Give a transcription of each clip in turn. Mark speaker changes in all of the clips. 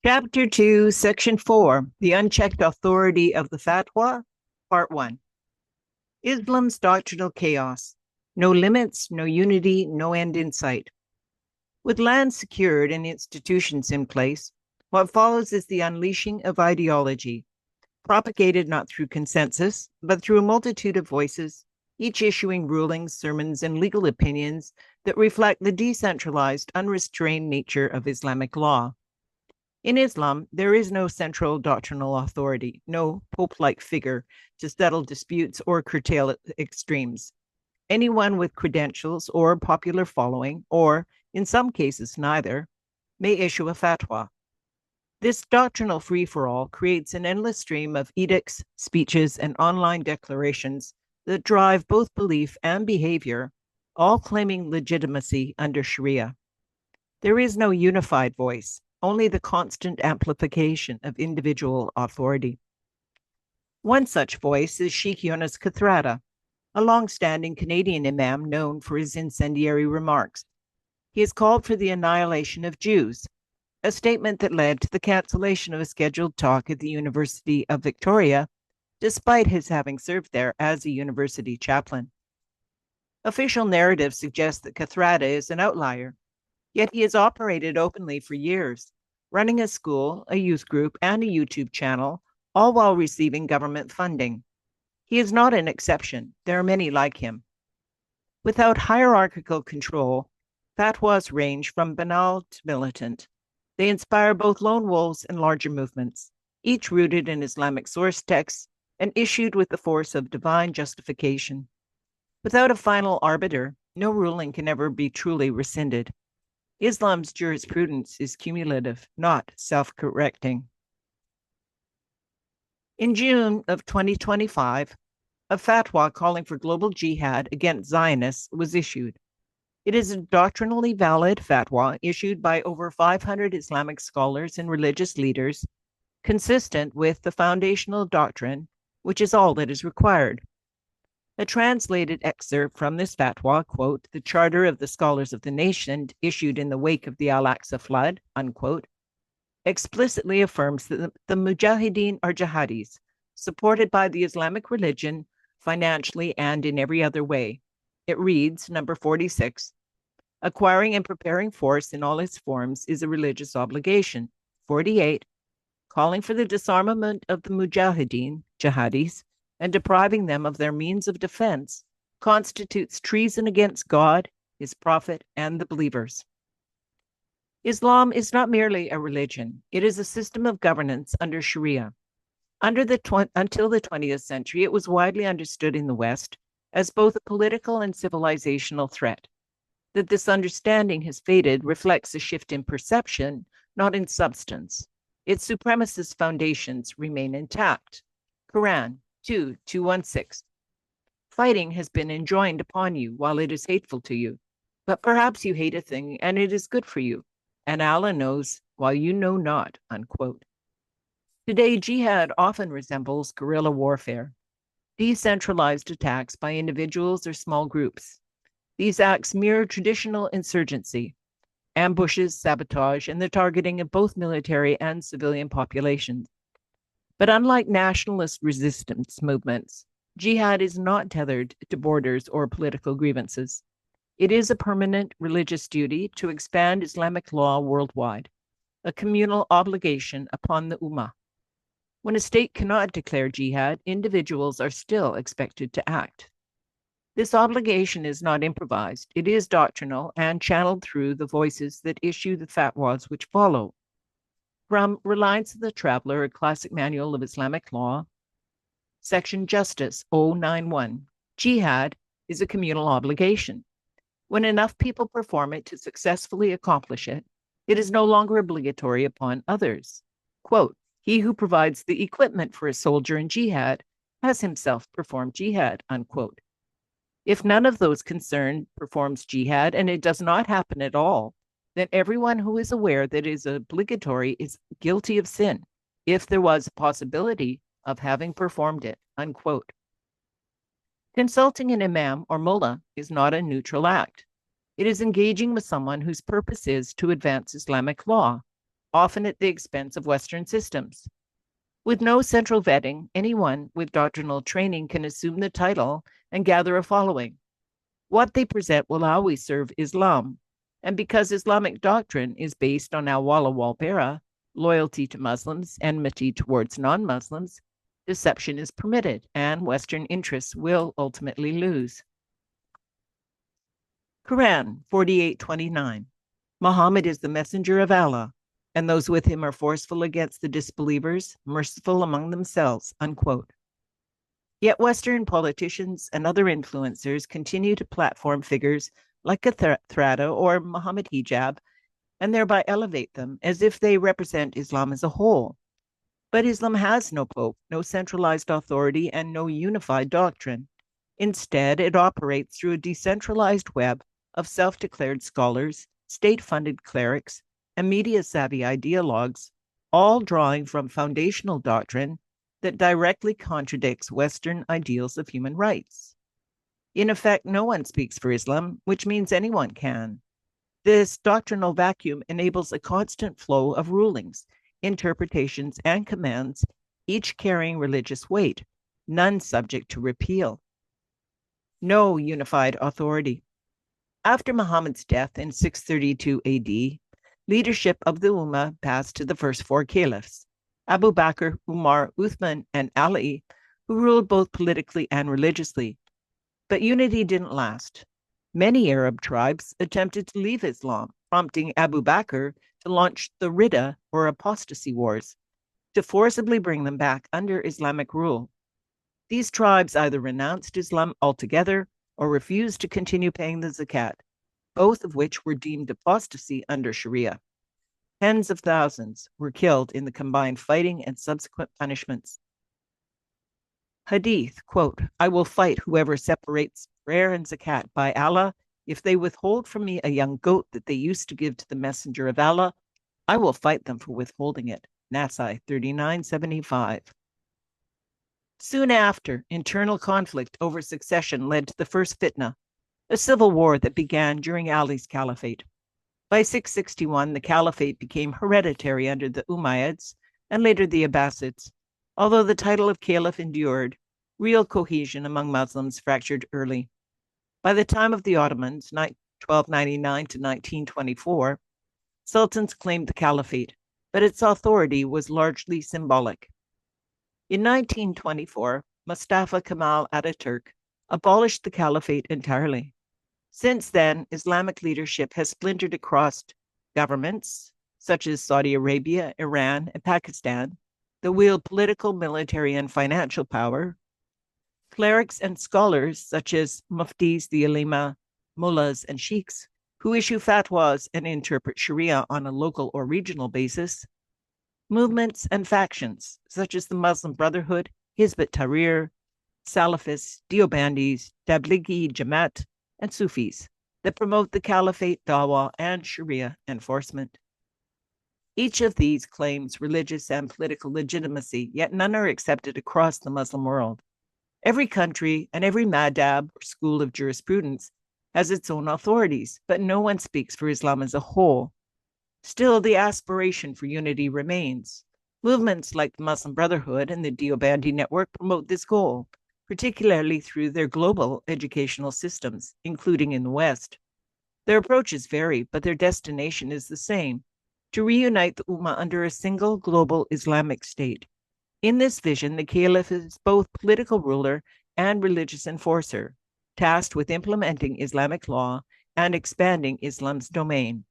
Speaker 1: Chapter 2, Section 4, The Unchecked Authority of the Fatwa, Part 1. Islam's Doctrinal Chaos. No limits, no unity, no end in sight. With land secured and institutions in place, what follows is the unleashing of ideology, propagated not through consensus, but through a multitude of voices, each issuing rulings, sermons, and legal opinions that reflect the decentralized, unrestrained nature of Islamic law. In Islam, there is no central doctrinal authority, no pope-like figure to settle disputes or curtail extremes. Anyone with credentials or popular following, or in some cases neither, may issue a fatwa. This doctrinal free-for-all creates an endless stream of edicts, speeches, and online declarations that drive both belief and behavior, all claiming legitimacy under Sharia. There is no unified voice, only the constant amplification of individual authority. One such voice is Sheikh Yunus Kathrada, a long-standing Canadian imam known for his incendiary remarks. He has called for the annihilation of Jews, a statement that led to the cancellation of a scheduled talk at the University of Victoria, despite his having served there as a university chaplain. Official narrative suggests that Kathrada is an outlier, yet he has operated openly for years, running a school, a youth group, and a YouTube channel, all while receiving government funding. He is not an exception. There are many like him. Without hierarchical control, fatwas range from banal to militant. They inspire both lone wolves and larger movements, each rooted in Islamic source texts and issued with the force of divine justification. Without a final arbiter, no ruling can ever be truly rescinded. Islam's jurisprudence is cumulative, not self-correcting. In June of 2025, a fatwa calling for global jihad against Zionists was issued. It is a doctrinally valid fatwa issued by over 500 Islamic scholars and religious leaders, consistent with the foundational doctrine, which is all that is required. A translated excerpt from this fatwa, quote, the Charter of the Scholars of the Nation issued in the wake of the Al-Aqsa flood, unquote, explicitly affirms that the Mujahideen are jihadis, supported by the Islamic religion, financially and in every other way. It reads, number 46, acquiring and preparing force in all its forms is a religious obligation. 48, calling for the disarmament of the Mujahideen, jihadis, and depriving them of their means of defense constitutes treason against God, his prophet, and the believers. Islam is not merely a religion. It is a system of governance under Sharia. Until the 20th century, it was widely understood in the West as both a political and civilizational threat. That this understanding has faded reflects a shift in perception, not in substance. Its supremacist foundations remain intact. Quran 2:216. Fighting has been enjoined upon you while it is hateful to you, but perhaps you hate a thing and it is good for you, and Allah knows while you know not, unquote. Today, jihad often resembles guerrilla warfare, decentralized attacks by individuals or small groups. These acts mirror traditional insurgency, ambushes, sabotage, and the targeting of both military and civilian populations. But unlike nationalist resistance movements, jihad is not tethered to borders or political grievances. It is a permanent religious duty to expand Islamic law worldwide, a communal obligation upon the Ummah. When a state cannot declare jihad, individuals are still expected to act. This obligation is not improvised. It is doctrinal and channeled through the voices that issue the fatwas which follow. From Reliance of the Traveler, a classic manual of Islamic law, Section Justice 091, jihad is a communal obligation. When enough people perform it to successfully accomplish it, it is no longer obligatory upon others. Quote, he who provides the equipment for a soldier in jihad has himself performed jihad, unquote. If none of those concerned performs jihad and it does not happen at all, then everyone who is aware that it is obligatory is guilty of sin, if there was a possibility of having performed it, unquote. Consulting an imam or mullah is not a neutral act. It is engaging with someone whose purpose is to advance Islamic law. often at the expense of Western systems. With no central vetting, anyone with doctrinal training can assume the title and gather a following. What they present will always serve Islam. And because Islamic doctrine is based on al-wala wal-bara, loyalty to Muslims, enmity towards non-Muslims, deception is permitted, and Western interests will ultimately lose. Quran 48:29. Muhammad is the messenger of Allah, and those with him are forceful against the disbelievers, merciful among themselves, unquote. Yet Western politicians and other influencers continue to platform figures like a Thrada or Muhammad Hijab and thereby elevate them as if they represent Islam as a whole. But Islam has no pope, no centralized authority, and no unified doctrine. Instead, it operates through a decentralized web of self-declared scholars, state-funded clerics, and media-savvy ideologues, all drawing from foundational doctrine that directly contradicts Western ideals of human rights. In effect, no one speaks for Islam, which means anyone can. This doctrinal vacuum enables a constant flow of rulings, interpretations, and commands, each carrying religious weight, none subject to repeal. No unified authority. After Muhammad's death in 632 AD, leadership of the Ummah passed to the first four caliphs, Abu Bakr, Umar, Uthman, and Ali, who ruled both politically and religiously. But unity didn't last. Many Arab tribes attempted to leave Islam, prompting Abu Bakr to launch the Ridda, or apostasy wars, to forcibly bring them back under Islamic rule. These tribes either renounced Islam altogether or refused to continue paying the zakat, both of which were deemed apostasy under Sharia. Tens of thousands were killed in the combined fighting and subsequent punishments. Hadith, quote, I will fight whoever separates prayer and zakat. By Allah, if they withhold from me a young goat that they used to give to the messenger of Allah, I will fight them for withholding it. Nasai 39:75. Soon after, internal conflict over succession led to the first fitna, a civil war that began during Ali's caliphate. By 661, the caliphate became hereditary under the Umayyads and later the Abbasids. Although the title of caliph endured, real cohesion among Muslims fractured early. By the time of the Ottomans, 1299 to 1924, sultans claimed the caliphate, but its authority was largely symbolic. In 1924, Mustafa Kemal Ataturk abolished the caliphate entirely. Since then, Islamic leadership has splintered across governments, such as Saudi Arabia, Iran, and Pakistan, that wield political, military, and financial power. Clerics and scholars, such as muftis, the ulema, mullahs, and sheikhs, who issue fatwas and interpret Sharia on a local or regional basis. Movements and factions, such as the Muslim Brotherhood, Hizb ut-Tahrir, Salafists, Deobandis, Tablighi Jamaat, and Sufis, that promote the caliphate, dawah, and Sharia enforcement. Each of these claims religious and political legitimacy, yet none are accepted across the Muslim world. Every country and every madhab or school of jurisprudence has its own authorities, but no one speaks for Islam as a whole. Still, the aspiration for unity remains. Movements like the Muslim Brotherhood and the Deobandi Network promote this goal, particularly through their global educational systems, including in the West. Their approaches vary, but their destination is the same: to reunite the Ummah under a single global Islamic state. In this vision, the caliph is both political ruler and religious enforcer, tasked with implementing Islamic law and expanding Islam's domain.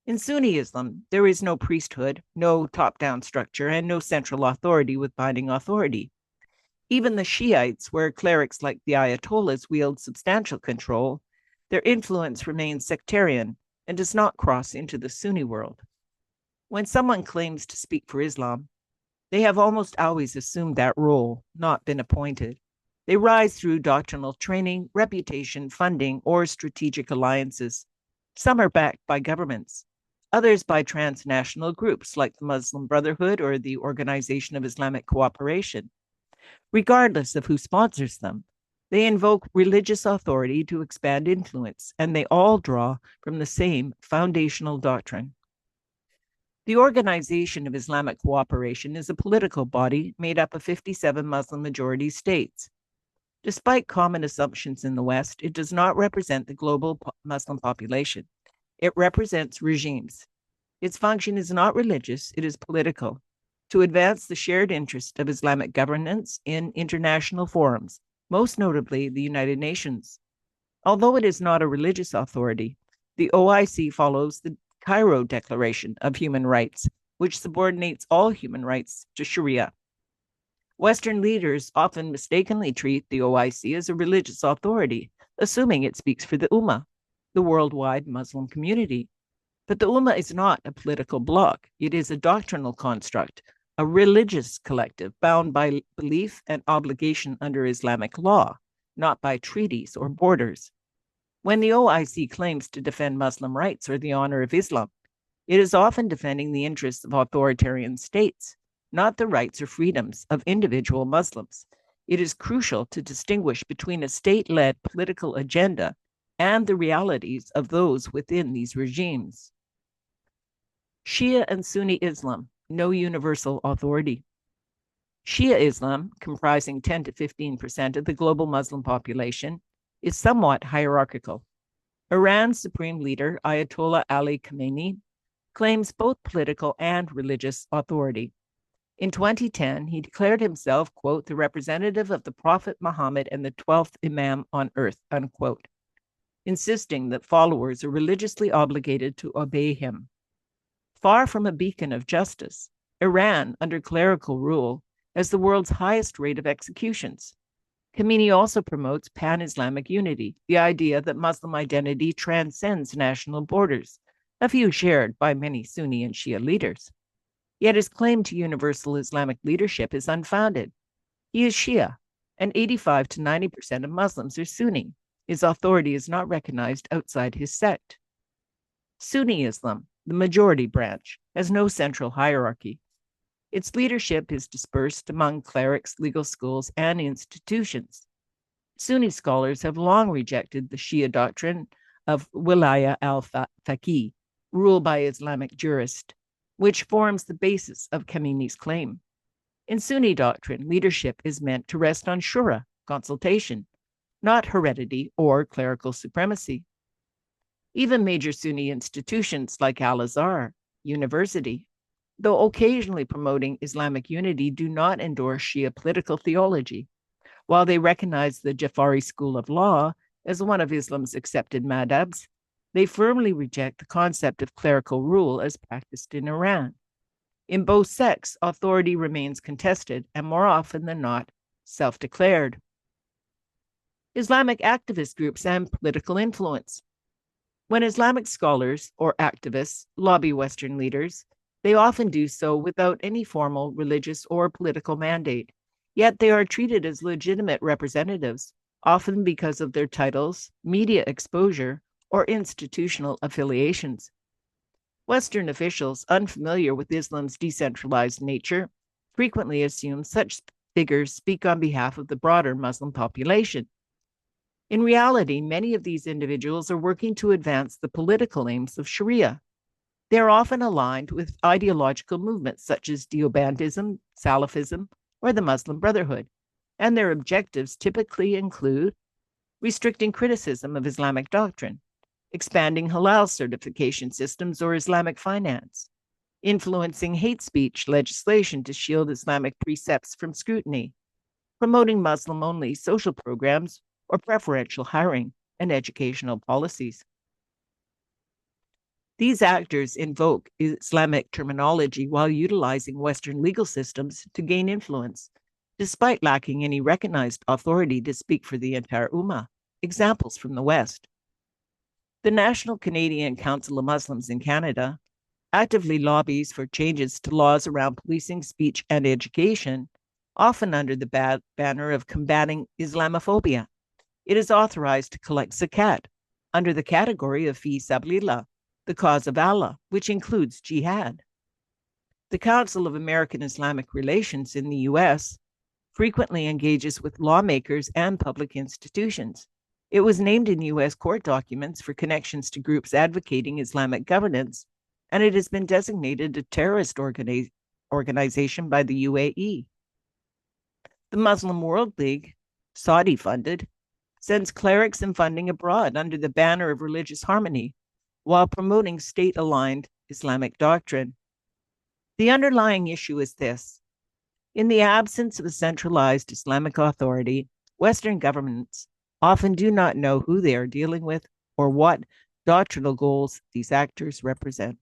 Speaker 1: In Sunni Islam, there is no priesthood, no top-down structure, and no central authority with binding authority. Even the Shiites, where clerics like the Ayatollahs wield substantial control, their influence remains sectarian and does not cross into the Sunni world. When someone claims to speak for Islam, they have almost always assumed that role, not been appointed. They rise through doctrinal training, reputation, funding, or strategic alliances. Some are backed by governments, others by transnational groups like the Muslim Brotherhood or the Organization of Islamic Cooperation. Regardless of who sponsors them, they invoke religious authority to expand influence, and they all draw from the same foundational doctrine. The Organization of Islamic Cooperation is a political body made up of 57 Muslim-majority states. Despite common assumptions in the West, it does not represent the global Muslim population. It represents regimes. Its function is not religious, it is political, to advance the shared interest of Islamic governance in international forums, most notably the United Nations. Although it is not a religious authority, the OIC follows the Cairo Declaration of Human Rights, which subordinates all human rights to Sharia. Western leaders often mistakenly treat the OIC as a religious authority, assuming it speaks for the Ummah, the worldwide Muslim community. But the Ummah is not a political bloc. It is a doctrinal construct, a religious collective bound by belief and obligation under Islamic law, not by treaties or borders. When the OIC claims to defend Muslim rights or the honor of Islam, it is often defending the interests of authoritarian states, not the rights or freedoms of individual Muslims. It is crucial to distinguish between a state-led political agenda and the realities of those within these regimes. Shia and Sunni Islam, no universal authority. Shia Islam, comprising 10 to 15% of the global Muslim population, is somewhat hierarchical. Iran's supreme leader, Ayatollah Ali Khamenei, claims both political and religious authority. In 2010, he declared himself, quote, the representative of the Prophet Muhammad and the 12th Imam on earth, unquote, insisting that followers are religiously obligated to obey him. Far from a beacon of justice, Iran, under clerical rule, has the world's highest rate of executions. Khamenei also promotes pan-Islamic unity, the idea that Muslim identity transcends national borders, a view shared by many Sunni and Shia leaders. Yet his claim to universal Islamic leadership is unfounded. He is Shia, and 85 to 90% of Muslims are Sunni. His authority is not recognized outside his sect. Sunni Islam, the majority branch, has no central hierarchy. Its leadership is dispersed among clerics, legal schools, and institutions. Sunni scholars have long rejected the Shia doctrine of wilaya al-faqih, rule by Islamic jurist, which forms the basis of Khamenei's claim. In Sunni doctrine, leadership is meant to rest on shura, consultation, not heredity or clerical supremacy. Even major Sunni institutions like Al-Azhar University, though occasionally promoting Islamic unity, do not endorse Shia political theology. While they recognize the Jafari school of law as one of Islam's accepted madhabs, they firmly reject the concept of clerical rule as practiced in Iran. In both sects, authority remains contested and more often than not, self-declared. Islamic activist groups and political influence. When Islamic scholars or activists lobby Western leaders, they often do so without any formal religious or political mandate, yet they are treated as legitimate representatives, often because of their titles, media exposure, or institutional affiliations. Western officials, unfamiliar with Islam's decentralized nature, frequently assume such figures speak on behalf of the broader Muslim population. In reality, many of these individuals are working to advance the political aims of Sharia. They are often aligned with ideological movements such as Deobandism, Salafism, or the Muslim Brotherhood, and their objectives typically include restricting criticism of Islamic doctrine, expanding halal certification systems or Islamic finance, influencing hate speech legislation to shield Islamic precepts from scrutiny, promoting Muslim-only social programs or preferential hiring and educational policies. These actors invoke Islamic terminology while utilizing Western legal systems to gain influence, despite lacking any recognized authority to speak for the entire Ummah. Examples from the West. The National Canadian Council of Muslims in Canada actively lobbies for changes to laws around policing speech and education, often under the banner of combating Islamophobia. It is authorized to collect zakat under the category of fi sabilillah, the cause of Allah, which includes jihad. The Council of American Islamic Relations in the U.S. frequently engages with lawmakers and public institutions. It was named in U.S. court documents for connections to groups advocating Islamic governance and it has been designated a terrorist organization by the UAE. The Muslim World League, Saudi funded, sends clerics and funding abroad under the banner of religious harmony while promoting state aligned Islamic doctrine. The underlying issue is this: in the absence of a centralized Islamic authority, Western governments often do not know who they are dealing with or what doctrinal goals these actors represent.